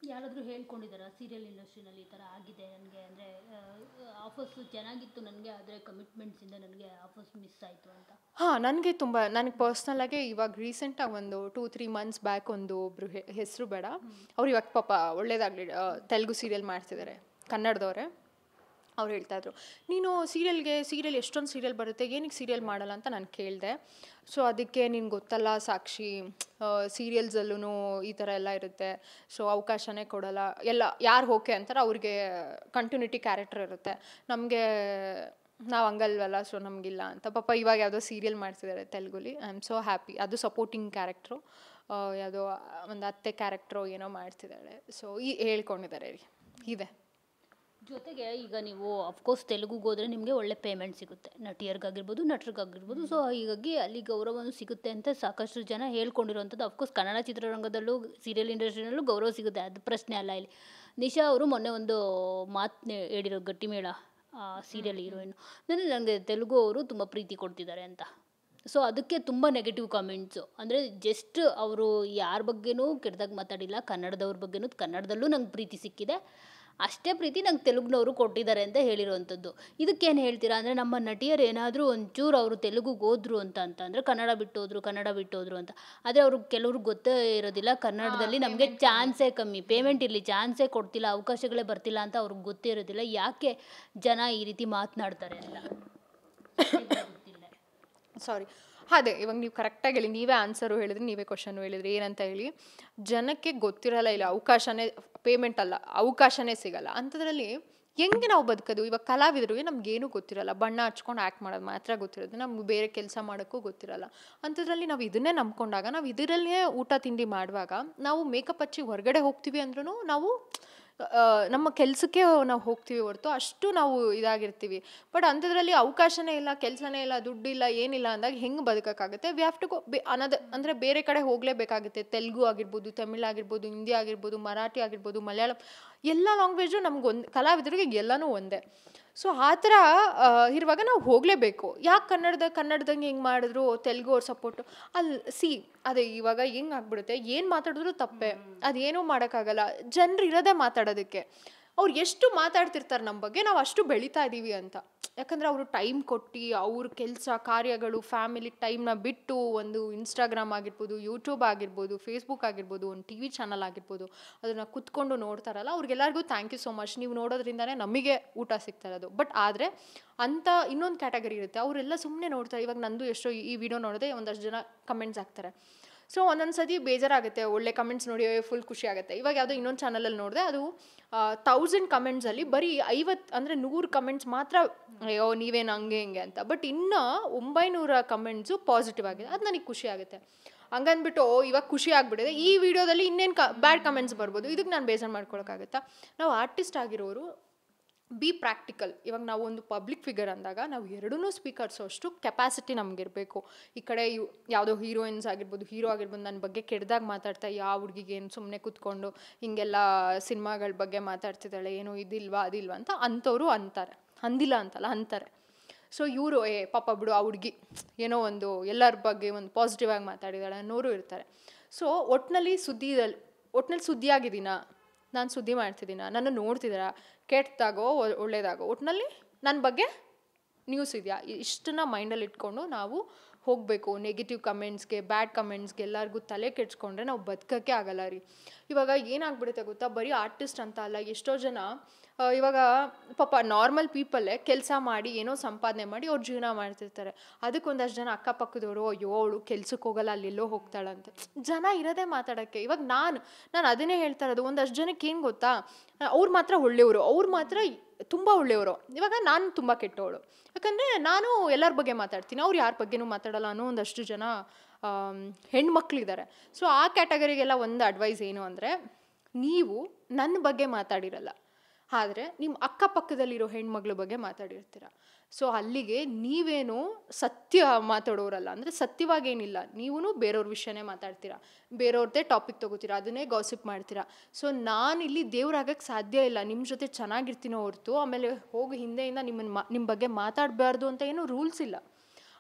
ಯಾರಾದರೂ ಹೇಳ್ಕೊಂಡಿದ್ದಾರಾ ಸೀರಿಯಲ್ ಇಂಡಸ್ಟ್ರಿನಲ್ಲಿ ಈ ಥರ ಆಗಿದೆ ನನಗೆ, ಅಂದರೆ ಆಫರ್ಸು ಚೆನ್ನಾಗಿತ್ತು ನನಗೆ, ಆದರೆ ಕಮಿಟ್ಮೆಂಟ್ಸಿಂದ ನನಗೆ ಆಫರ್ಸ್ ಮಿಸ್ ಆಯಿತು ಅಂತ? ಹಾಂ, ನನಗೆ ಪರ್ಸ್ನಲಾಗಿ ಇವಾಗ ರೀಸೆಂಟಾಗಿ ಒಂದು 2-3 ಮಂತ್ಸ್ ಬ್ಯಾಕ್ ಒಬ್ಬರು ಹೆಸರು ಬೇಡ, ಅವ್ರು ಇವಾಗ ಪಾಪ ಒಳ್ಳೇದಾಗಲಿ ತೆಲುಗು ಸೀರಿಯಲ್ ಮಾಡ್ತಿದ್ದಾರೆ, ಕನ್ನಡದವರೇ. ಅವ್ರು ಹೇಳ್ತಾಯಿದ್ರು, ನೀನು ಸೀರಿಯಲ್ ಎಷ್ಟೊಂದು ಸೀರಿಯಲ್ ಬರುತ್ತೆ, ಏನಕ್ಕೆ ಸೀರಿಯಲ್ ಮಾಡಲ್ಲ ಅಂತ ನಾನು ಕೇಳಿದೆ. ಸೊ ಅದಕ್ಕೆ ನಿನ್ಗೆ ಗೊತ್ತಲ್ಲ ಸಾಕ್ಷಿ, ಸೀರಿಯಲ್ಸಲ್ಲೂ ಈ ಥರ ಎಲ್ಲ ಇರುತ್ತೆ, ಸೊ ಅವಕಾಶನೇ ಕೊಡಲ್ಲ, ಎಲ್ಲ ಯಾರು ಓಕೆ ಅಂತಾರೆ ಅವ್ರಿಗೆ ಕಂಟಿನ್ಯೂಟಿ ಕ್ಯಾರೆಕ್ಟರ್ ಇರುತ್ತೆ, ನಮಗೆ ನಾವು ಹಂಗಲ್ವಲ್ಲ, ಸೊ ನಮಗಿಲ್ಲ ಅಂತ. ಪಾಪ ಇವಾಗ ಯಾವುದೋ ಸೀರಿಯಲ್ ಮಾಡ್ತಿದ್ದಾರೆ ತೆಲುಗುಲಿ, ಐ ಆಮ್ ಸೋ ಹ್ಯಾಪಿ. ಅದು ಸಪೋರ್ಟಿಂಗ್ ಕ್ಯಾರೆಕ್ಟ್ರು, ಯಾವುದೋ ಒಂದು ಅತ್ತೆ ಕ್ಯಾರೆಕ್ಟ್ರು ಏನೋ ಮಾಡ್ತಿದ್ದಾಳೆ. ಸೊ ಹೇಳ್ಕೊಂಡಿದ್ದಾರೆ ಇದೆ. ಜೊತೆಗೆ ಈಗ ನೀವು ಅಫ್ಕೋರ್ಸ್ ತೆಲುಗುಗೆ ಹೋದರೆ ನಿಮಗೆ ಒಳ್ಳೆ ಪೇಮೆಂಟ್ ಸಿಗುತ್ತೆ, ನಟಿಯರಿಗಾಗಿರ್ಬೋದು ನಟರಿಗಾಗಿರ್ಬೋದು. ಸೊ ಹೀಗಾಗಿ ಅಲ್ಲಿ ಗೌರವನೂ ಸಿಗುತ್ತೆ ಅಂತ ಸಾಕಷ್ಟು ಜನ ಹೇಳ್ಕೊಂಡಿರೋವಂಥದ್ದು. ಅಫ್ಕೋರ್ಸ್ ಕನ್ನಡ ಚಿತ್ರರಂಗದಲ್ಲೂ ಸೀರಿಯಲ್ ಇಂಡಸ್ಟ್ರಿನಲ್ಲೂ ಗೌರವ ಸಿಗುತ್ತೆ, ಅದು ಪ್ರಶ್ನೆ ಅಲ್ಲ ಇಲ್ಲಿ. ನಿಶಾ ಅವರು ಮೊನ್ನೆ ಒಂದು ಮಾತು ಹೇಳಿರೋ, ಗಟ್ಟಿಮೇಳ ಸೀರಿಯಲ್ ಹೀರೋಯಿನ್, ನನಗೆ ತೆಲುಗು ಅವರು ತುಂಬ ಪ್ರೀತಿ ಕೊಡ್ತಿದ್ದಾರೆ ಅಂತ. ಸೊ ಅದಕ್ಕೆ ತುಂಬ ನೆಗೆಟಿವ್ ಕಾಮೆಂಟ್ಸು, ಅಂದರೆ ಜಸ್ಟ್ ಅವರು ಯಾರ ಬಗ್ಗೆನೂ ಕೆಟ್ಟದಾಗಿ ಮಾತಾಡಿಲ್ಲ, ಕನ್ನಡದವ್ರ ಬಗ್ಗೆನೂ ಕನ್ನಡದಲ್ಲೂ ನಂಗೆ ಪ್ರೀತಿ ಸಿಕ್ಕಿದೆ, ಅಷ್ಟೇ ಪ್ರೀತಿ ನಂಗೆ ತೆಲುಗಿನವರು ಕೊಟ್ಟಿದ್ದಾರೆ ಅಂತ ಹೇಳಿರೋವಂಥದ್ದು. ಇದಕ್ಕೇನು ಹೇಳ್ತೀರಾ? ಅಂದರೆ ನಮ್ಮ ನಟಿಯರು ಏನಾದರೂ ಒಂಚೂರು ಅವರು ತೆಲುಗುಗೆ ಹೋದ್ರು ಅಂದರೆ ಕನ್ನಡ ಬಿಟ್ಟೋದ್ರು ಅಂತ. ಆದರೆ ಅವರು ಕೆಲವ್ರಿಗೆ ಗೊತ್ತೇ ಇರೋದಿಲ್ಲ, ಕನ್ನಡದಲ್ಲಿ ನಮಗೆ ಚಾನ್ಸೇ ಕಮ್ಮಿ, ಪೇಮೆಂಟ್ ಇರಲಿ ಚಾನ್ಸೇ ಕೊಡ್ತಿಲ್ಲ, ಅವಕಾಶಗಳೇ ಬರ್ತಿಲ್ಲ ಅಂತ ಅವ್ರಿಗೆ ಗೊತ್ತೇ ಇರೋದಿಲ್ಲ. ಯಾಕೆ ಜನ ಈ ರೀತಿ ಮಾತನಾಡ್ತಾರೆ ಅಂತ ಗೊತ್ತಿಲ್ಲ. ಸಾರಿ, ಅದೇ ಇವಾಗ ನೀವು ಕರೆಕ್ಟಾಗಿ ಹೇಳಿ, ನೀವೇ ಆನ್ಸರು ಹೇಳಿದ್ರಿ, ನೀವೇ ಕ್ವಶನು ಹೇಳಿದ್ರಿ. ಏನಂತ ಹೇಳಿ, ಜನಕ್ಕೆ ಗೊತ್ತಿರಲ್ಲ, ಇಲ್ಲ ಅವಕಾಶನೇ, ಪೇಮೆಂಟ್ ಅಲ್ಲ ಅವಕಾಶನೇ ಸಿಗಲ್ಲ ಅಂಥದ್ರಲ್ಲಿ ಹೆಂಗೆ ನಾವು ಬದುಕೋದು? ಇವಾಗ ಕಲಾವಿದರಿಗೆ ನಮಗೇನು ಗೊತ್ತಿರಲ್ಲ, ಬಣ್ಣ ಹಚ್ಕೊಂಡು ಆ್ಯಕ್ಟ್ ಮಾಡೋದು ಮಾತ್ರ ಗೊತ್ತಿರೋದು, ನಮ್ಗೆ ಬೇರೆ ಕೆಲಸ ಮಾಡೋಕ್ಕೂ ಗೊತ್ತಿರಲ್ಲ. ಅಂಥದ್ರಲ್ಲಿ ನಾವು ಇದನ್ನೇ ನಂಬ್ಕೊಂಡಾಗ, ನಾವು ಇದರಲ್ಲೇ ಊಟ ತಿಂಡಿ ಮಾಡುವಾಗ, ನಾವು ಮೇಕಪ್ ಹಚ್ಚಿ ಹೊರಗಡೆ ಹೋಗ್ತೀವಿ ಅಂದ್ರೂ ನಾವು ನಮ್ಮ ಕೆಲಸಕ್ಕೆ ನಾವು ಹೋಗ್ತೀವಿ ಹೊರತು ಅಷ್ಟು ನಾವು ಇದಾಗಿರ್ತೀವಿ. ಬಟ್ ಅಂಥದ್ರಲ್ಲಿ ಅವಕಾಶನೇ ಇಲ್ಲ, ಕೆಲಸನೇ ಇಲ್ಲ, ದುಡ್ಡಿಲ್ಲ, ಏನಿಲ್ಲ ಅಂದಾಗ ಹೆಂಗೆ ಬದುಕೋಕ್ಕಾಗುತ್ತೆ? ವಿ ಹ್ಯಾವ್ ಟು ಗೋ ಅಂದರೆ ಬೇರೆ ಕಡೆ ಹೋಗಲೇಬೇಕಾಗುತ್ತೆ. ತೆಲುಗು ಆಗಿರ್ಬೋದು, ತಮಿಳ್ ಆಗಿರ್ಬೋದು, ಹಿಂದಿ ಆಗಿರ್ಬೋದು, ಮರಾಠಿ ಆಗಿರ್ಬೋದು, ಮಲಯಾಳಂ, ಎಲ್ಲ ಲ್ಯಾಂಗ್ವೇಜು ನಮ್ಗೊಂದು, ಕಲಾವಿದರಿಗೆ ಎಲ್ಲನೂ ಒಂದೇ. ಸೊ ಆ ಥರ ಇರುವಾಗ ನಾವು ಹೋಗಲೇಬೇಕು. ಯಾಕೆ ಕನ್ನಡದಂಗೆ ಹೆಂಗೆ ಮಾಡಿದ್ರು ತೆಲುಗು ಅವ್ರ ಸಪೋರ್ಟು ಅಲ್ಲಿ ಅದೇ ಇವಾಗ ಹೆಂಗೆ ಆಗ್ಬಿಡುತ್ತೆ, ಏನು ಮಾತಾಡಿದ್ರು ತಪ್ಪೆ, ಅದೇನೂ ಮಾಡೋಕ್ಕಾಗಲ್ಲ. ಜನರು ಇರೋದೇ ಮಾತಾಡೋದಕ್ಕೆ. ಅವ್ರು ಎಷ್ಟು ಮಾತಾಡ್ತಿರ್ತಾರೆ ನಮ್ಮ ಬಗ್ಗೆ, ನಾವು ಅಷ್ಟು ಬೆಳೀತಾ ಇದ್ದೀವಿ ಅಂತ. ಯಾಕಂದರೆ ಅವರು ಟೈಮ್ ಕೊಟ್ಟು ಅವ್ರ ಕೆಲಸ ಕಾರ್ಯಗಳು, ಫ್ಯಾಮಿಲಿ ಟೈಮ್ನ ಬಿಟ್ಟು, ಒಂದು ಇನ್ಸ್ಟಾಗ್ರಾಮ್ ಆಗಿರ್ಬೋದು, ಯೂಟ್ಯೂಬ್ ಆಗಿರ್ಬೋದು, ಫೇಸ್ಬುಕ್ ಆಗಿರ್ಬೋದು, ಒಂದು TV ಚಾನಲ್ ಆಗಿರ್ಬೋದು, ಅದನ್ನು ಕುತ್ಕೊಂಡು ನೋಡ್ತಾರಲ್ಲ, ಅವ್ರಿಗೆಲ್ಲರಿಗೂ ಥ್ಯಾಂಕ್ ಯು ಸೋ ಮಚ್. ನೀವು ನೋಡೋದ್ರಿಂದನೇ ನಮಗೆ ಊಟ ಸಿಗ್ತಾ ಇರೋದು. ಬಟ್ ಆದರೆ ಅಂಥ ಇನ್ನೊಂದು ಕ್ಯಾಟಗರಿ ಇರುತ್ತೆ, ಅವರೆಲ್ಲ ಸುಮ್ಮನೆ ನೋಡ್ತಾರೆ. ಇವಾಗ ನಂದು ಎಷ್ಟೋ ಈ ವಿಡಿಯೋ ನೋಡಿದೆ ಒಂದಷ್ಟು ಜನ ಕಮೆಂಟ್ಸ್ ಹಾಕ್ತಾರೆ. ಸೊ ಒಂದೊಂದು ಸತಿ ಬೇಜಾರಾಗುತ್ತೆ, ಒಳ್ಳೆ ಕಮೆಂಟ್ಸ್ ನೋಡಿ ಫುಲ್ ಖುಷಿ ಆಗುತ್ತೆ. ಇವಾಗ ಯಾವುದೋ ಇನ್ನೊಂದು ಚಾನಲಲ್ಲಿ ನೋಡಿದೆ, ಅದು 1000 ಕಮೆಂಟ್ಸಲ್ಲಿ ಬರೀ 50 ಅಂದರೆ 100 ಕಮೆಂಟ್ಸ್ ಮಾತ್ರ ಅಯ್ಯೋ ನೀವೇನು ಹಂಗೆ ಹಿಂಗೆ ಅಂತ. ಬಟ್ ಇನ್ನೂ 900 ಕಮೆಂಟ್ಸು ಪಾಸಿಟಿವ್ ಆಗಿದೆ. ಅದು ನನಗೆ ಖುಷಿ ಆಗುತ್ತೆ. ಹಂಗಂದ್ಬಿಟ್ಟು ಇವಾಗ ಖುಷಿ ಆಗಿಬಿಟ್ಟಿದೆ, ಈ ವಿಡಿಯೋದಲ್ಲಿ ಇನ್ನೇನು ಬ್ಯಾಡ್ ಕಮೆಂಟ್ಸ್ ಬರ್ಬೋದು, ಇದಕ್ಕೆ ನಾನು ಬೇಜಾರು ಮಾಡ್ಕೊಳಕ್ಕಾಗತ್ತಾ? ನಾವು ಆರ್ಟಿಸ್ಟ್ ಆಗಿರೋರು ಬಿ ಪ್ರಾಕ್ಟಿಕಲ್. ಇವಾಗ ನಾವು ಒಂದು ಪಬ್ಲಿಕ್ ಫಿಗರ್ ಅಂದಾಗ ನಾವು ಎರಡೂ ಸ್ವೀಕರಿಸೋ ಅಷ್ಟು ಕೆಪಾಸಿಟಿ ನಮಗಿರಬೇಕು. ಈ ಕಡೆ ಯಾವುದೋ ಹೀರೋಯಿನ್ಸ್ ಆಗಿರ್ಬೋದು, ಹೀರೋ ಆಗಿರ್ಬೋದು, ನನ್ನ ಬಗ್ಗೆ ಕೆಟ್ಟದಾಗಿ ಮಾತಾಡ್ತಾ, ಯಾವ ಹುಡುಗಿಗೆ ಏನು ಸುಮ್ಮನೆ ಕೂತ್ಕೊಂಡು ಹಿಂಗೆಲ್ಲ ಸಿನಿಮಾಗಳ ಬಗ್ಗೆ ಮಾತಾಡ್ತಿದ್ದಾಳೆ, ಏನೋ ಇದಿಲ್ವಾ ಅದಿಲ್ವಾ ಅಂತ ಅಂಥವ್ರು ಅಂತಾರೆ, ಅಂದಿಲ್ಲ ಅಂತಲ್ಲ ಅಂತಾರೆ. ಸೊ ಇವರು ಪಾಪ ಬಿಡು ಆ ಹುಡುಗಿ ಏನೋ ಒಂದು ಎಲ್ಲರ ಬಗ್ಗೆ ಒಂದು ಪಾಸಿಟಿವ್ ಆಗಿ ಮಾತಾಡಿದಾಳೆ ಅನ್ನೋರು ಇರ್ತಾರೆ. ಸೊ ಒಟ್ಟಿನಲ್ಲಿ ಸುದ್ದಿಯಾಗಿದ್ದೀನಾ, ನಾನು ಸುದ್ದಿ ಮಾಡ್ತಿದ್ದೀನ, ನನ್ನ ನೋಡ್ತಿದ್ದೀರಾ, ಕೆಟ್ಟದಾಗೋ ಒಳ್ಳೇದಾಗೋ ಒಟ್ಟಿನಲ್ಲಿ ನನ್ನ ಬಗ್ಗೆ ನ್ಯೂಸ್ ಇದೆಯಾ, ಇಷ್ಟನ್ನ ಮೈಂಡಲ್ಲಿ ಇಟ್ಕೊಂಡು ನಾವು ಹೋಗಬೇಕು. ನೆಗೆಟಿವ್ ಕಮೆಂಟ್ಸ್ಗೆ, ಬ್ಯಾಡ್ ಕಮೆಂಟ್ಸ್ಗೆ ಎಲ್ಲರಿಗೂ ತಲೆ ಕೆಡ್ಸ್ಕೊಂಡ್ರೆ ನಾವು ಬದುಕೋಕ್ಕೆ ಆಗಲ್ಲ ರೀ. ಇವಾಗ ಏನಾಗ್ಬಿಡುತ್ತೆ ಗೊತ್ತಾ, ಬರೀ ಆರ್ಟಿಸ್ಟ್ ಅಂತ ಅಲ್ಲ, ಎಷ್ಟೋ ಜನ ಇವಾಗ ಪಾಪ ನಾರ್ಮಲ್ ಪೀಪಲ್ಲೇ ಕೆಲಸ ಮಾಡಿ ಏನೋ ಸಂಪಾದನೆ ಮಾಡಿ ಅವ್ರು ಜೀವನ ಮಾಡ್ತಿರ್ತಾರೆ. ಅದಕ್ಕೊಂದಷ್ಟು ಜನ ಅಕ್ಕಪಕ್ಕದವರು ಅಯ್ಯೋ ಅವಳು ಕೆಲ್ಸಕ್ಕೆ ಹೋಗಲ್ಲ, ಅಲ್ಲೆಲ್ಲೋ ಹೋಗ್ತಾಳಂತ. ಜನ ಇರೋದೇ ಮಾತಾಡೋಕ್ಕೆ. ಇವಾಗ ನಾನು ಅದನ್ನೇ ಹೇಳ್ತಾ ಇರೋದು, ಒಂದಷ್ಟು ಜನಕ್ಕೆ ಏನು ಗೊತ್ತಾ, ಅವ್ರು ಮಾತ್ರ ಒಳ್ಳೆಯವರು, ಅವ್ರು ಮಾತ್ರ ತುಂಬ ಒಳ್ಳೆಯವರು. ಇವಾಗ ನಾನು ತುಂಬ ಕೆಟ್ಟವಳು, ಯಾಕಂದರೆ ನಾನು ಎಲ್ಲರ ಬಗ್ಗೆ ಮಾತಾಡ್ತೀನಿ, ಅವ್ರು ಯಾರ ಬಗ್ಗೆನೂ ಮಾತಾಡಲ್ಲ ಅನ್ನೋ ಒಂದಷ್ಟು ಜನ ಹೆಣ್ಮಕ್ಳಿದ್ದಾರೆ. ಸೊ ಆ ಕ್ಯಾಟಗರಿಗೆಲ್ಲ ಒಂದು ಅಡ್ವೈಸ್ ಏನು ಅಂದರೆ, ನೀವು ನನ್ನ ಬಗ್ಗೆ ಮಾತಾಡಿರಲ್ಲ, ಆದರೆ ನಿಮ್ಮ ಅಕ್ಕಪಕ್ಕದಲ್ಲಿರೋ ಹೆಣ್ಮಕ್ಳ ಬಗ್ಗೆ ಮಾತಾಡಿರ್ತೀರ. ಸೊ ಅಲ್ಲಿಗೆ ನೀವೇನು ಸತ್ಯ ಮಾತಾಡೋರಲ್ಲ, ಅಂದರೆ ಸತ್ಯವಾಗೇನಿಲ್ಲ, ನೀವೂ ಬೇರೆಯವ್ರ ವಿಷಯನೇ ಮಾತಾಡ್ತೀರಾ, ಬೇರೆಯವ್ರದ್ದೇ ಟಾಪಿಕ್ ತೊಗೋತೀರಾ, ಅದನ್ನೇ ಗಾಸಿಪ್ ಮಾಡ್ತೀರಾ. ಸೊ ನಾನಿಲ್ಲಿ ದೇವ್ರಾಗಕ್ಕೆ ಸಾಧ್ಯ ಇಲ್ಲ, ನಿಮ್ಮ ಜೊತೆ ಚೆನ್ನಾಗಿರ್ತೀನೋ ಹೊರತು ಆಮೇಲೆ ಹೋಗಿ ಹಿಂದೆಯಿಂದ ನಿಮ್ಮ ಬಗ್ಗೆ ಮಾತಾಡಬಾರ್ದು ಅಂತ ಏನೂ ರೂಲ್ಸ್ ಇಲ್ಲ.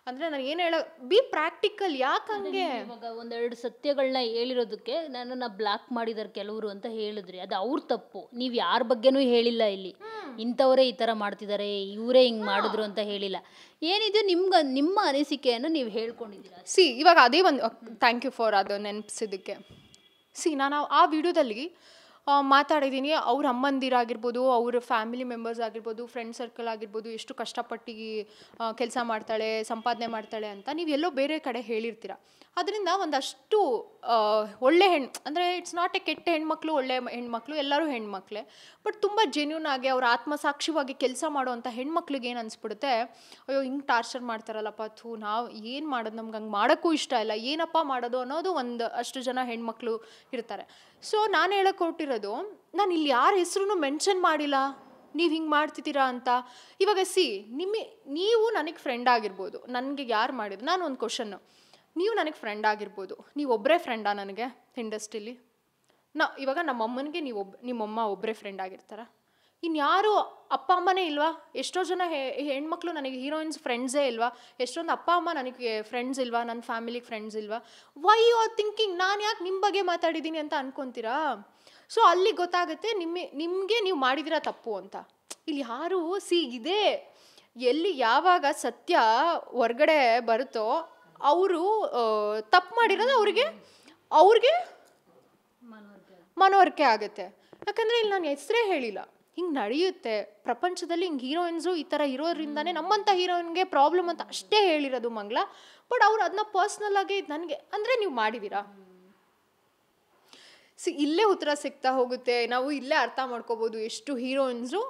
ಅಂದರೆ ನಾನು ಏನು ಹೇಳ ಬಿ ಪ್ರಾಕ್ಟಿಕಲ್. ಯಾಕಂಗೆ ಇವಾಗ ಒಂದೆರಡು ಸತ್ಯಗಳನ್ನ ಹೇಳಿರೋದಕ್ಕೆ ನನ್ನನ್ನು ಬ್ಲಾಕ್ ಮಾಡಿದಾರೆ ಕೆಲವರು ಅಂತ ಹೇಳಿದ್ರಿ, ಅದು ಅವ್ರ ತಪ್ಪು. ನೀವು ಯಾರ ಬಗ್ಗೆನೂ ಹೇಳಿಲ್ಲ ಇಲ್ಲಿ, ಇಂಥವರೇ ಈ ಥರ ಮಾಡ್ತಿದ್ದಾರೆ, ಇವರೇ ಹಿಂಗೆ ಮಾಡಿದ್ರು ಅಂತ ಹೇಳಿಲ್ಲ. ಏನಿದೆ ನಿಮ್ಮ ಅನಿಸಿಕೆಯನ್ನು ನೀವು ಹೇಳ್ಕೊಂಡಿದ್ದೀರಾ. ಇವಾಗ ಅದೇ ಒಂದು ಥ್ಯಾಂಕ್ ಯು ಫಾರ್ ಅದು ನೆನಪಿಸಿದ್ದಕ್ಕೆ. ನಾನು ಆ ವಿಡಿಯೋದಲ್ಲಿ ಮಾತಾಡಿದ್ದೀನಿ. ಅವ್ರ ಅಮ್ಮಂದಿರಾಗಿರ್ಬೋದು, ಅವ್ರ ಫ್ಯಾಮಿಲಿ ಮೆಂಬರ್ಸ್ ಆಗಿರ್ಬೋದು, ಫ್ರೆಂಡ್ ಸರ್ಕಲ್ ಆಗಿರ್ಬೋದು, ಎಷ್ಟು ಕಷ್ಟಪಟ್ಟು ಕೆಲಸ ಮಾಡ್ತಾಳೆ, ಸಂಪಾದನೆ ಮಾಡ್ತಾಳೆ ಅಂತ ನೀವು ಎಲ್ಲೋ ಬೇರೆ ಕಡೆ ಹೇಳಿರ್ತೀರ. ಅದರಿಂದ ಒಂದಷ್ಟು ಒಳ್ಳೆ ಅಂದರೆ ಇಟ್ಸ್ ನಾಟ್ ಎ ಕೆಟ್ಟ ಹೆಣ್ಮಕ್ಳು, ಒಳ್ಳೆ ಹೆಣ್ಮಕ್ಳು, ಎಲ್ಲರೂ ಹೆಣ್ಮಕ್ಳೇ. ಬಟ್ ತುಂಬ ಜೆನ್ಯೂನ್ ಆಗಿ ಅವ್ರ ಆತ್ಮಸಾಕ್ಷಿವಾಗಿ ಕೆಲಸ ಮಾಡುವಂಥ ಹೆಣ್ಮಕ್ಳಿಗೆ ಏನು ಅನಿಸ್ಬಿಡುತ್ತೆ, ಅಯ್ಯೋ ಹಿಂಗೆ ಟಾರ್ಚರ್ ಮಾಡ್ತಾರಲ್ಲಪ್ಪ, ನಾವು ಏನು ಮಾಡೋದು, ನಮ್ಗೆ ಹಂಗೆ ಮಾಡೋಕ್ಕೂ ಇಷ್ಟ ಇಲ್ಲ, ಏನಪ್ಪ ಮಾಡೋದು ಅನ್ನೋದು ಒಂದು ಅಷ್ಟು ಜನ ಹೆಣ್ಮಕ್ಳು ಇರ್ತಾರೆ. ಸೊ ನಾನು ಹೇಳಕ್ಕೆ ಹೊರಟಿರೋದು, ನಾನು ಇಲ್ಲಿ ಯಾರ ಹೆಸರು ಮೆನ್ಷನ್ ಮಾಡಿಲ್ಲ ನೀವು ಹಿಂಗೆ ಮಾಡ್ತಿದ್ದೀರಾ ಅಂತ. ಇವಾಗ ನೀವು ನನಗೆ ಫ್ರೆಂಡ್ ಆಗಿರ್ಬೋದು, ನನಗೆ ಯಾರು ಮಾಡಿದ್ರು, ನಾನು ಒಂದು ಕ್ವಶನ್ನು, ನೀವು ನನಗೆ ಫ್ರೆಂಡ್ ಆಗಿರ್ಬೋದು, ನೀವು ಒಬ್ಬರೇ ಫ್ರೆಂಡಾ ನನಗೆ ಇಂಡಸ್ಟ್ರೀಲಿ? ಇವಾಗ ನಮ್ಮಮ್ಮನಿಗೆ ನಿಮ್ಮಮ್ಮ ಒಬ್ಬರೇ ಫ್ರೆಂಡ್ ಆಗಿರ್ತಾರ? ಇನ್ಯಾರು ಅಪ್ಪ ಅಮ್ಮನೇ ಇಲ್ವಾ? ಎಷ್ಟೋ ಜನ ಹೆಣ್ಮಕ್ಳು ನನಗೆ ಹೀರೋಯಿನ್ಸ್ ಫ್ರೆಂಡ್ಸೇ ಇಲ್ವಾ? ಎಷ್ಟೊಂದು ಅಪ್ಪ ಅಮ್ಮ ನನಗೆ ಫ್ರೆಂಡ್ಸ್ ಇಲ್ವಾ? ನನ್ನ ಫ್ಯಾಮಿಲಿಗೆ ಫ್ರೆಂಡ್ಸ್ ಇಲ್ವಾ? ವೈ ಯು ಆರ್ ಥಿಂಕಿಂಗ್ ನಾನು ಯಾಕೆ ನಿಮ್ಮ ಬಗ್ಗೆ ಮಾತಾಡಿದ್ದೀನಿ ಅಂತ ಅನ್ಕೊತೀರಾ? ಸೊ ಅಲ್ಲಿ ಗೊತ್ತಾಗುತ್ತೆ ನಿಮಗೆ ನೀವು ಮಾಡಿದಿರ ತಪ್ಪು ಅಂತ. ಇಲ್ಲಿ ಯಾರು ಇದೇ ಎಲ್ಲಿ ಯಾವಾಗ ಸತ್ಯ ಹೊರ್ಗಡೆ ಬರುತ್ತೋ ಅವರು ತಪ್ಪು ಮಾಡಿರೋದು ಅವ್ರಿಗೆ ಮನವರಿಕೆ ಆಗುತ್ತೆ. ಯಾಕಂದರೆ ಇಲ್ಲಿ ನಾನು ಹೆಸರೇ ಹೇಳಿಲ್ಲ, ಹಿಂಗೆ ನಡೆಯುತ್ತೆ ಪ್ರಪಂಚದಲ್ಲಿ, ಹಿಂಗೆ ಹೀರೋಯಿನ್ಸು ಈ ಥರ ಇರೋದ್ರಿಂದಾನೇ ನಮ್ಮಂಥ ಹೀರೋಯಿನ್ಗೆ ಪ್ರಾಬ್ಲಮ್ ಅಂತ ಅಷ್ಟೇ ಹೇಳಿರೋದು ಮಂಗ್ಲ. ಬಟ್ ಅವ್ರು ಅದನ್ನ ಪರ್ಸ್ನಲ್ ಆಗಿ ನನಗೆ ಅಂದರೆ ನೀವು ಮಾಡಿದ್ದೀರಾ? ಇಲ್ಲೇ ಉತ್ತರ ಸಿಗ್ತಾ ಹೋಗುತ್ತೆ, ನಾವು ಇಲ್ಲೇ ಅರ್ಥ ಮಾಡ್ಕೋಬೋದು ಎಷ್ಟು ಹೀರೋಯಿನ್ಸು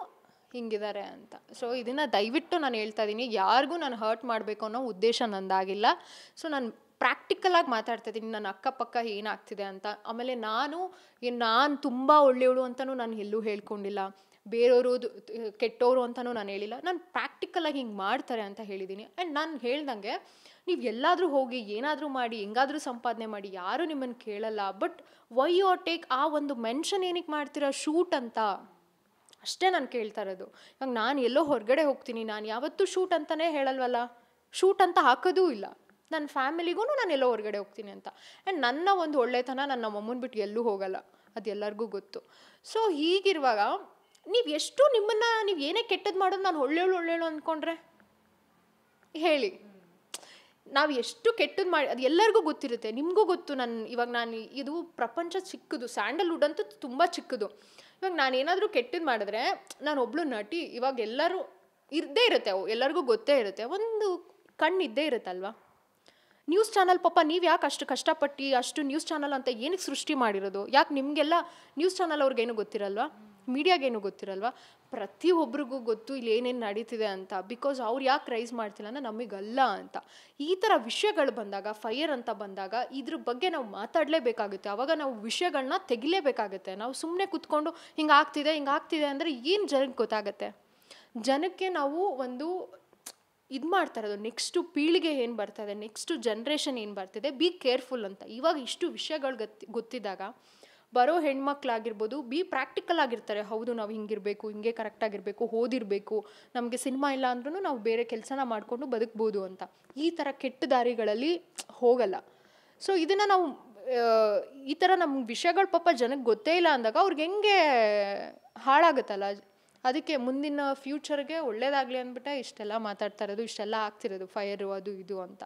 ಹಿಂಗಿದ್ದಾರೆ ಅಂತ. ಸೊ ಇದನ್ನು ದಯವಿಟ್ಟು ನಾನು ಹೇಳ್ತಾ ಇದ್ದೀನಿ, ಯಾರಿಗೂ ನಾನು ಹರ್ಟ್ ಮಾಡಬೇಕು ಅನ್ನೋ ಉದ್ದೇಶ ನಂದಾಗಿಲ್ಲ. ಸೊ ನಾನು ಪ್ರಾಕ್ಟಿಕಲಾಗಿ ಮಾತಾಡ್ತಾ ಇದ್ದೀನಿ, ನನ್ನ ಅಕ್ಕಪಕ್ಕ ಏನಾಗ್ತಿದೆ ಅಂತ. ಆಮೇಲೆ ನಾನು ತುಂಬ ಒಳ್ಳೆಯವಳು ಅಂತಲೂ ನಾನು ಎಲ್ಲೂ ಹೇಳ್ಕೊಂಡಿಲ್ಲ, ಬೇರೆಯವರು ಕೆಟ್ಟವರು ಅಂತಲೂ ನಾನು ಹೇಳಿಲ್ಲ. ನಾನು ಪ್ರಾಕ್ಟಿಕಲಾಗಿ ಹಿಂಗೆ ಮಾಡ್ತಾರೆ ಅಂತ ಹೇಳಿದ್ದೀನಿ. ಆ್ಯಂಡ್ ನಾನು ಹೇಳ್ದಂಗೆ ನೀವು ಎಲ್ಲಾದರೂ ಹೋಗಿ ಏನಾದರೂ ಮಾಡಿ ಹೆಂಗಾದರೂ ಸಂಪಾದನೆ ಮಾಡಿ ಯಾರೂ ನಿಮ್ಮನ್ನು ಕೇಳಲ್ಲ. But why you are take ಆ ಒಂದು ಮೆನ್ಷನ್ ಏನಕ್ಕೆ ಮಾಡ್ತೀರಾ ಶೂಟ್ ಅಂತ, ಅಷ್ಟೇ ನಾನು ಕೇಳ್ತಾ ಇರೋದು. ಇವಾಗ ನಾನು ಎಲ್ಲೋ ಹೊರಗಡೆ ಹೋಗ್ತೀನಿ, ನಾನು ಯಾವತ್ತೂ ಶೂಟ್ ಅಂತಲೇ ಹೇಳಲ್ವಲ್ಲ, ಶೂಟ್ ಅಂತ ಹಾಕೋದೂ ಇಲ್ಲ. ನನ್ನ ಫ್ಯಾಮಿಲಿಗೂ ನಾನು ಎಲ್ಲೋ ಹೊರಗಡೆ ಹೋಗ್ತೀನಿ ಅಂತ. ಆ್ಯಂಡ್ ನನ್ನ ಒಂದು ಒಳ್ಳೆತನ ನನ್ನ ನಮ್ಮಮ್ಮನ ಬಿಟ್ಟು ಎಲ್ಲೂ ಹೋಗಲ್ಲ, ಅದು ಎಲ್ಲರಿಗೂ ಗೊತ್ತು. ಸೊ ಹೀಗಿರುವಾಗ ನೀವು ಎಷ್ಟು ನಿಮ್ಮನ್ನು ನೀವು ಏನೇ ಕೆಟ್ಟದ್ದು ಮಾಡೋದು ನಾನು ಒಳ್ಳೆಯಳು ಅಂದ್ಕೊಂಡ್ರೆ ಹೇಳಿ, ನಾವು ಎಷ್ಟು ಕೆಟ್ಟದ್ದು ಮಾಡಿ ಅದು ಎಲ್ಲರಿಗೂ ಗೊತ್ತಿರುತ್ತೆ, ನಿಮಗೂ ಗೊತ್ತು. ಇವಾಗ ಇದು ಪ್ರಪಂಚ ಚಿಕ್ಕದು, ಸ್ಯಾಂಡಲ್ವುಡ್ ಅಂತೂ ತುಂಬ ಚಿಕ್ಕದು. ಇವಾಗ ನಾನೇನಾದರೂ ಕೆಟ್ಟದ್ದು ಮಾಡಿದ್ರೆ ನಾನು ಒಬ್ಳು ನಟಿ, ಇವಾಗ ಎಲ್ಲರೂ ಇದ್ದೇ ಇರುತ್ತೆ, ಎಲ್ಲರಿಗೂ ಗೊತ್ತೇ ಇರುತ್ತೆ, ಒಂದು ಕಣ್ಣು ಇದ್ದೇ ಇರುತ್ತಲ್ವ. ನ್ಯೂಸ್ ಚಾನಲ್ ಪಾಪ ನೀವು ಯಾಕೆ ಅಷ್ಟು ಕಷ್ಟಪಟ್ಟು ಅಷ್ಟು ನ್ಯೂಸ್ ಚಾನಲ್ ಅಂತ ಏನಕ್ಕೆ ಸೃಷ್ಟಿ ಮಾಡಿರೋದು? ಯಾಕೆ ನಿಮಗೆಲ್ಲ ನ್ಯೂಸ್ ಚಾನಲ್ ಅವ್ರಿಗೇನು ಗೊತ್ತಿರಲ್ವಾ? ಮೀಡಿಯಾಗೇನು ಗೊತ್ತಿರಲ್ವಾ? ಪ್ರತಿಯೊಬ್ಬರಿಗೂ ಗೊತ್ತು ಇಲ್ಲಿ ಏನೇನು ನಡೀತಿದೆ ಅಂತ. ಬಿಕಾಸ್ ಅವ್ರು ಯಾಕೆ ರೈಸ್ ಮಾಡ್ತಿಲ್ಲ ಅಂದರೆ ನಮಗಲ್ಲ ಅಂತ. ಈ ಥರ ವಿಷಯಗಳು ಬಂದಾಗ, ಫೈರ್ ಅಂತ ಬಂದಾಗ ಇದ್ರ ಬಗ್ಗೆ ನಾವು ಮಾತಾಡಲೇಬೇಕಾಗುತ್ತೆ. ಆವಾಗ ನಾವು ವಿಷಯಗಳನ್ನ ತೆಗಿಲೇಬೇಕಾಗುತ್ತೆ. ನಾವು ಸುಮ್ಮನೆ ಕೂತ್ಕೊಂಡು ಹಿಂಗಾಗ್ತಿದೆ ಅಂದರೆ ಏನು ಜನಕ್ಕೆ ಗೊತ್ತಾಗುತ್ತೆ? ಜನಕ್ಕೆ ನಾವು ಒಂದು ಇದು ಮಾಡ್ತಾ ಇರೋದು, ನೆಕ್ಸ್ಟು ಪೀಳಿಗೆ ಏನು ಬರ್ತಾಯಿದೆ, ನೆಕ್ಸ್ಟು ಜನ್ರೇಷನ್ ಏನು ಬರ್ತಿದೆ, ಬಿ ಕೇರ್ಫುಲ್ ಅಂತ. ಇವಾಗ ಇಷ್ಟು ವಿಷಯಗಳು ಗೊತ್ತಿದ್ದಾಗ ಬರೋ ಹೆಣ್ಮಕ್ಳಾಗಿರ್ಬೋದು ಬಿ ಪ್ರಾಕ್ಟಿಕಲ್ ಆಗಿರ್ತಾರೆ. ಹೌದು, ನಾವು ಹಿಂಗಿರಬೇಕು, ಹಿಂಗೆ ಕರೆಕ್ಟಾಗಿರಬೇಕು, ಓದಿರಬೇಕು, ನಮಗೆ ಸಿನಿಮಾ ಇಲ್ಲ ಅಂದ್ರೂ ನಾವು ಬೇರೆ ಕೆಲಸನ ಮಾಡಿಕೊಂಡು ಬದುಕ್ಬೋದು ಅಂತ. ಈ ಥರ ಕೆಟ್ಟ ದಾರಿಗಳಲ್ಲಿ ಹೋಗಲ್ಲ. ಸೊ ಇದನ್ನು ನಾವು ಈ ಥರ ನಮ್ಗೆ ವಿಷಯಗಳು ಪಾಪ ಜನಕ್ಕೆ ಗೊತ್ತೇ ಇಲ್ಲ ಅಂದಾಗ ಅವ್ರಿಗೆ ಹೆಂಗೆ ಹಾಳಾಗುತ್ತಲ್ಲ. ಅದಕ್ಕೆ ಮುಂದಿನ ಫ್ಯೂಚರ್ಗೆ ಒಳ್ಳೇದಾಗಲಿ ಅಂದ್ಬಿಟ್ಟು ಇಷ್ಟೆಲ್ಲ ಮಾತಾಡ್ತಾ ಇರೋದು, ಇಷ್ಟೆಲ್ಲ ಆಗ್ತಿರೋದು, ಫೈರು ಅದು ಇದು ಅಂತ.